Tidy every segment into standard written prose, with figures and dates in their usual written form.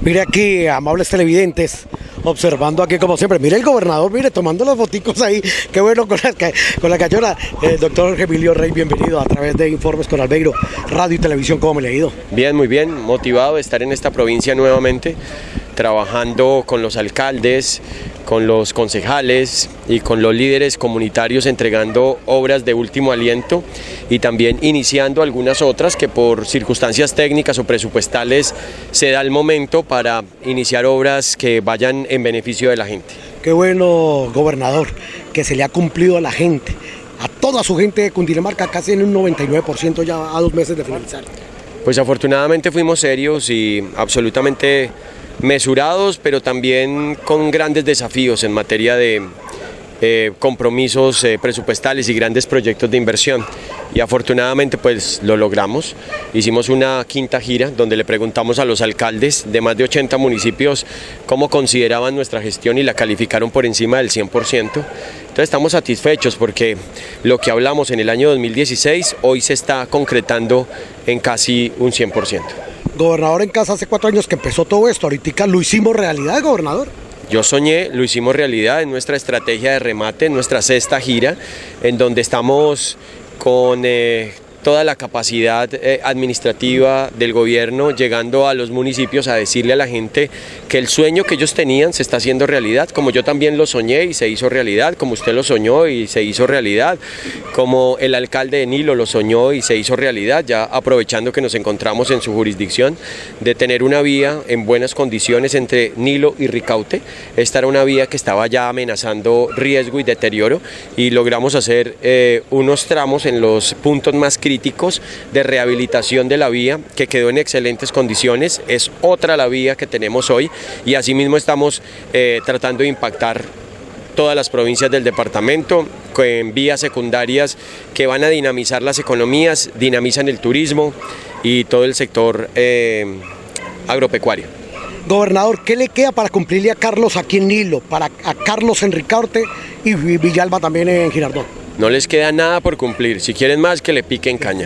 Mire aquí, amables televidentes, observando aquí como siempre. Mire el gobernador, mire, tomando los boticos ahí. Qué bueno con la cachorra. Doctor Emilio Rey, bienvenido a través de Informes con Albeiro, radio y televisión. ¿Cómo me le ha ido? Bien, muy bien, motivado de estar en esta provincia nuevamente, trabajando con los alcaldes, con los concejales y con los líderes comunitarios, entregando obras de último aliento y también iniciando algunas otras que por circunstancias técnicas o presupuestales se da el momento para iniciar obras que vayan en beneficio de la gente. Qué bueno, gobernador, que se le ha cumplido a la gente, a toda su gente de Cundinamarca, casi en un 99% ya a 2 meses de finalizar. Pues afortunadamente fuimos serios y absolutamente mesurados, pero también con grandes desafíos en materia de compromisos presupuestales y grandes proyectos de inversión, y afortunadamente pues lo logramos. Hicimos una quinta gira donde le preguntamos a los alcaldes de más de 80 municipios cómo consideraban nuestra gestión y la calificaron por encima del 100%. Entonces estamos satisfechos porque lo que hablamos en el año 2016 hoy se está concretando en casi un 100%. Gobernador, en casa hace 4 años que empezó todo esto, ahorita lo hicimos realidad, gobernador. Yo soñé, lo hicimos realidad en nuestra estrategia de remate, en nuestra sexta gira, en donde estamos con toda la capacidad administrativa del gobierno, llegando a los municipios a decirle a la gente que el sueño que ellos tenían se está haciendo realidad, como yo también lo soñé y se hizo realidad, como usted lo soñó y se hizo realidad, como el alcalde de Nilo lo soñó y se hizo realidad, ya aprovechando que nos encontramos en su jurisdicción, de tener una vía en buenas condiciones entre Nilo y Ricaute. Esta era una vía que estaba ya amenazando riesgo y deterioro, y logramos hacer unos tramos en los puntos más críticos de rehabilitación de la vía, que quedó en excelentes condiciones. Es otra la vía que tenemos hoy, y asimismo estamos tratando de impactar todas las provincias del departamento con vías secundarias que van a dinamizar las economías, dinamizan el turismo y todo el sector agropecuario. Gobernador, ¿qué le queda para cumplirle a Carlos aquí en Nilo, a Carlos en Ricaurte y Villalba también en Girardot? No les queda nada por cumplir, si quieren más que le piquen caña,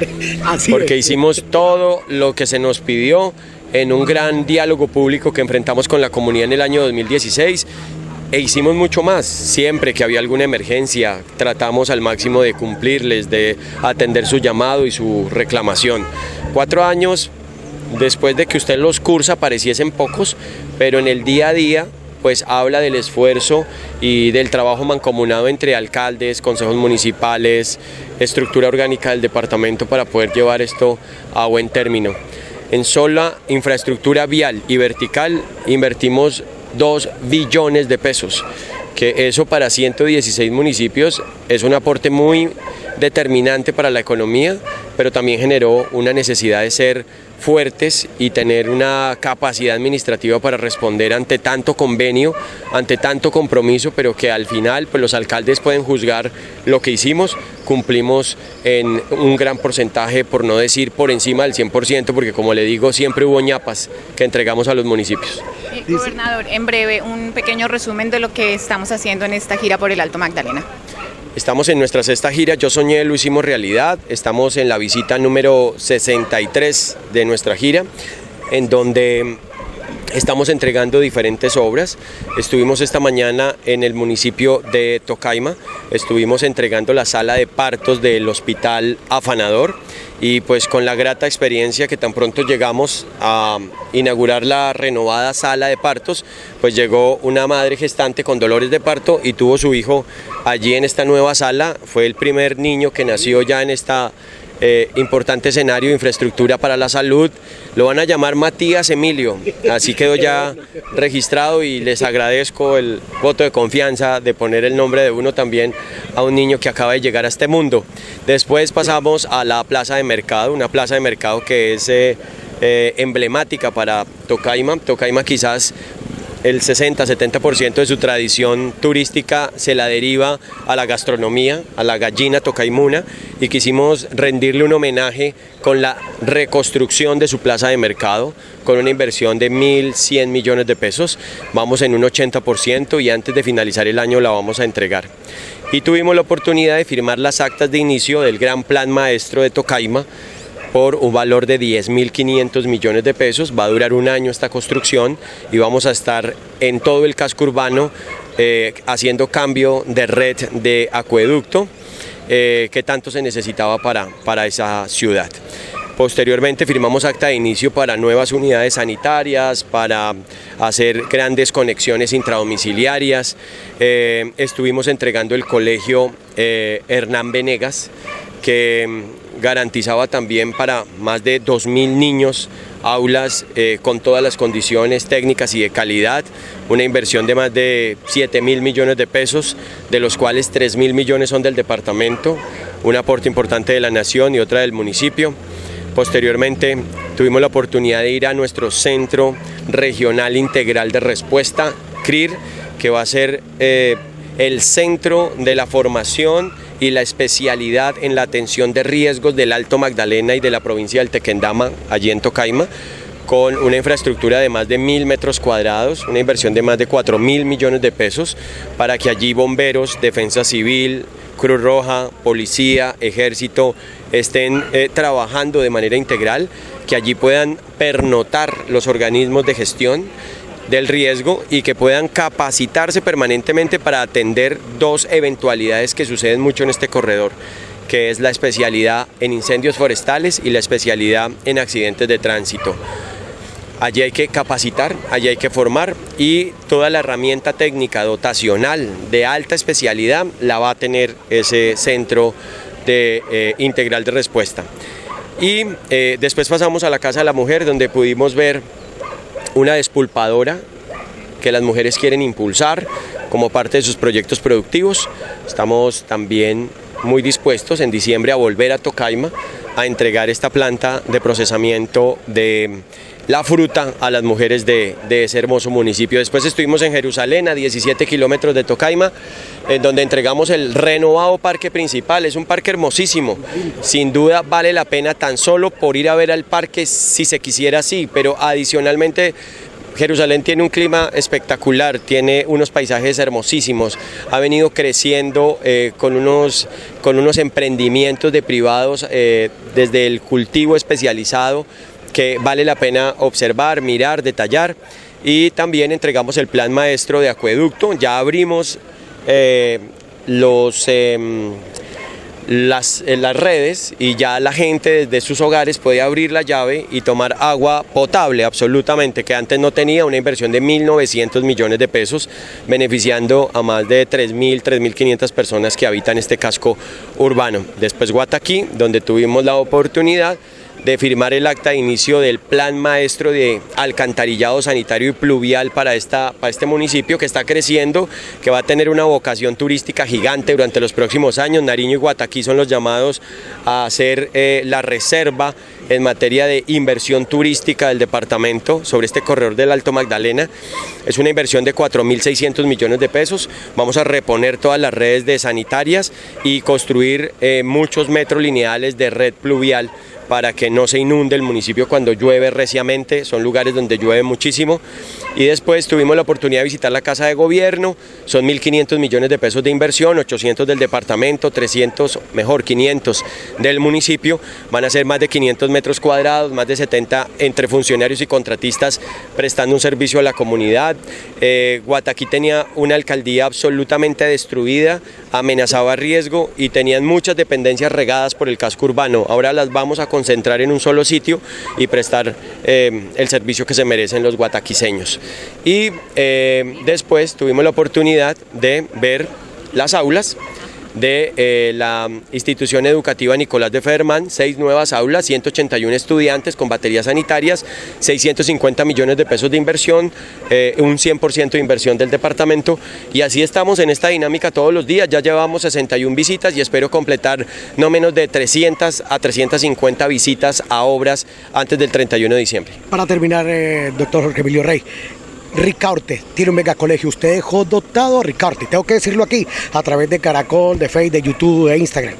porque hicimos todo lo que se nos pidió en un gran diálogo público que enfrentamos con la comunidad en el año 2016, e hicimos mucho más. Siempre que había alguna emergencia tratamos al máximo de cumplirles, de atender su llamado y su reclamación. 4 años después de que usted los cursa pareciesen pocos, pero en el día a día pues habla del esfuerzo y del trabajo mancomunado entre alcaldes, consejos municipales, estructura orgánica del departamento para poder llevar esto a buen término. En sola infraestructura vial y vertical invertimos 2 billones de pesos, que eso para 116 municipios es un aporte muy determinante para la economía, pero también generó una necesidad de ser fuertes y tener una capacidad administrativa para responder ante tanto convenio, ante tanto compromiso, pero que al final pues los alcaldes pueden juzgar lo que hicimos. Cumplimos en un gran porcentaje, por no decir por encima del 100%, porque como le digo, siempre hubo ñapas que entregamos a los municipios. Gobernador, en breve un pequeño resumen de lo que estamos haciendo en esta gira por el Alto Magdalena. Estamos en nuestra sexta gira, Yo Soñé, lo hicimos realidad. Estamos en la visita número 63 de nuestra gira, en donde estamos entregando diferentes obras. Estuvimos esta mañana en el municipio de Tocaima, estuvimos entregando la sala de partos del Hospital Afanador, y pues con la grata experiencia que tan pronto llegamos a inaugurar la renovada sala de partos, pues llegó una madre gestante con dolores de parto y tuvo su hijo allí en esta nueva sala. Fue el primer niño que nació ya en esta importante escenario de infraestructura para la salud. Lo van a llamar Matías Emilio, así quedó ya registrado, y les agradezco el voto de confianza de poner el nombre de uno también a un niño que acaba de llegar a este mundo. Después pasamos a la plaza de mercado, una plaza de mercado que es emblemática para Tocaima. Tocaima quizás el 60-70% de su tradición turística se la deriva a la gastronomía, a la gallina tocaimuna, y quisimos rendirle un homenaje con la reconstrucción de su plaza de mercado, con una inversión de 1.100 millones de pesos. Vamos en un 80% y antes de finalizar el año la vamos a entregar. Y tuvimos la oportunidad de firmar las actas de inicio del gran plan maestro de Tocaima, por un valor de 10.500 millones de pesos. Va a durar un año esta construcción y vamos a estar en todo el casco urbano haciendo cambio de red de acueducto que tanto se necesitaba para esa ciudad. Posteriormente firmamos acta de inicio para nuevas unidades sanitarias, para hacer grandes conexiones intradomiciliarias. Estuvimos entregando el colegio Hernán Venegas, que garantizaba también para más de 2.000 niños aulas con todas las condiciones técnicas y de calidad, una inversión de más de 7.000 millones de pesos, de los cuales 3.000 millones son del departamento, un aporte importante de la nación y otra del municipio. Posteriormente tuvimos la oportunidad de ir a nuestro Centro Regional Integral de Respuesta, CRIR, que va a ser el centro de la formación y la especialidad en la atención de riesgos del Alto Magdalena y de la provincia del Tequendama, allí en Tocaima, con una infraestructura de más de 1.000 metros cuadrados, una inversión de más de 4.000 millones de pesos, para que allí bomberos, defensa civil, Cruz Roja, policía, ejército estén trabajando de manera integral, que allí puedan pernotar los organismos de gestión del riesgo y que puedan capacitarse permanentemente para atender dos eventualidades que suceden mucho en este corredor, que es la especialidad en incendios forestales y la especialidad en accidentes de tránsito. Allí hay que capacitar, allí hay que formar y toda la herramienta técnica dotacional de alta especialidad la va a tener ese centro integral de respuesta. Y después pasamos a la Casa de la Mujer, donde pudimos ver una despulpadora que las mujeres quieren impulsar como parte de sus proyectos productivos. Estamos también muy dispuestos en diciembre a volver a Tocaima a entregar esta planta de procesamiento de la fruta a las mujeres de ese hermoso municipio. Después estuvimos en Jerusalén, a 17 kilómetros de Tocaima, en donde entregamos el renovado parque principal. Es un parque hermosísimo, sin duda vale la pena tan solo por ir a ver al parque si se quisiera así, pero adicionalmente Jerusalén tiene un clima espectacular, tiene unos paisajes hermosísimos, ha venido creciendo con unos emprendimientos de privados desde el cultivo especializado que vale la pena observar, mirar, detallar, y también entregamos el plan maestro de acueducto. Ya abrimos las redes y ya la gente desde sus hogares puede abrir la llave y tomar agua potable absolutamente, que antes no tenía, una inversión de 1.900 millones de pesos, beneficiando a más de 3.500 personas que habitan este casco urbano. Después Guataquí, donde tuvimos la oportunidad de firmar el acta de inicio del plan maestro de alcantarillado sanitario y pluvial para este municipio, que está creciendo, que va a tener una vocación turística gigante durante los próximos años. Nariño y Guataquí son los llamados a hacer la reserva en materia de inversión turística del departamento sobre este corredor del Alto Magdalena. Es una inversión de 4.600 millones de pesos. Vamos a reponer todas las redes de sanitarias y construir muchos metros lineales de red pluvial para que no se inunde el municipio cuando llueve reciamente. Son lugares donde llueve muchísimo. Y después tuvimos la oportunidad de visitar la Casa de Gobierno. Son 1.500 millones de pesos de inversión, 800 del departamento, 500 del municipio. Van a ser más de 500 metros cuadrados, más de 70 entre funcionarios y contratistas prestando un servicio a la comunidad. Guataquí tenía una alcaldía absolutamente destruida, amenazaba riesgo y tenían muchas dependencias regadas por el casco urbano. Ahora las vamos a concentrar en un solo sitio y prestar el servicio que se merecen los guataquiseños. Y después tuvimos la oportunidad de ver las aulas de la institución educativa Nicolás de Federman, 6 nuevas aulas, 181 estudiantes con baterías sanitarias, 650 millones de pesos de inversión, un 100% de inversión del departamento, y así estamos en esta dinámica todos los días. Ya llevamos 61 visitas y espero completar no menos de 300 a 350 visitas a obras antes del 31 de diciembre. Para terminar, doctor Jorge Emilio Rey, Ricaurte tiene un megacolegio. Usted dejó dotado a Ricaurte, tengo que decirlo aquí, a través de Caracol, de Facebook, de YouTube, de Instagram.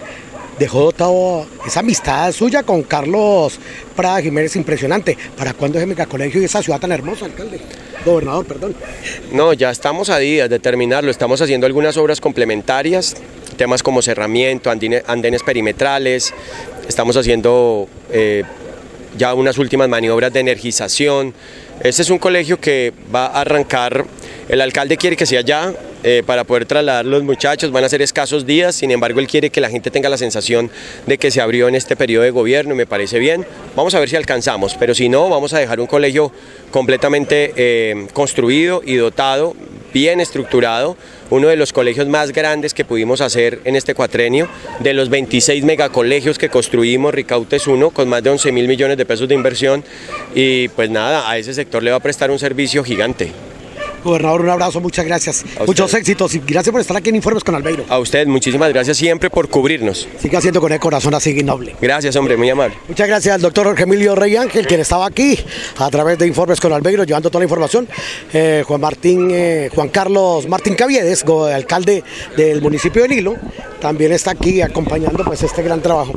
Dejó dotado esa amistad suya con Carlos Prada Jiménez, impresionante. ¿Para cuándo ese megacolegio y esa ciudad tan hermosa, alcalde? Gobernador, perdón. No, ya estamos a días de terminarlo. Estamos haciendo algunas obras complementarias, temas como cerramiento, andenes perimetrales, estamos haciendo ya unas últimas maniobras de energización. Este es un colegio que va a arrancar, el alcalde quiere que sea ya, para poder trasladar los muchachos, van a ser escasos días, sin embargo él quiere que la gente tenga la sensación de que se abrió en este periodo de gobierno y me parece bien. Vamos a ver si alcanzamos, pero si no, vamos a dejar un colegio completamente construido y dotado, bien estructurado, uno de los colegios más grandes que pudimos hacer en este cuatrenio. De los 26 megacolegios que construimos, Ricaute es uno, con más de 11.000 millones de pesos de inversión, y pues nada, a ese sector le va a prestar un servicio gigante. Gobernador, un abrazo, muchas gracias. Muchos éxitos y gracias por estar aquí en Informes con Albeiro. A usted, muchísimas gracias siempre por cubrirnos. Siga haciendo con el corazón así noble. Gracias, hombre, muy amable. Muchas gracias al doctor Jorge Emilio Rey Ángel, quien estaba aquí a través de Informes con Albeiro, llevando toda la información. Juan Carlos Martín Caviedes, alcalde del municipio de Nilo, también está aquí acompañando pues este gran trabajo.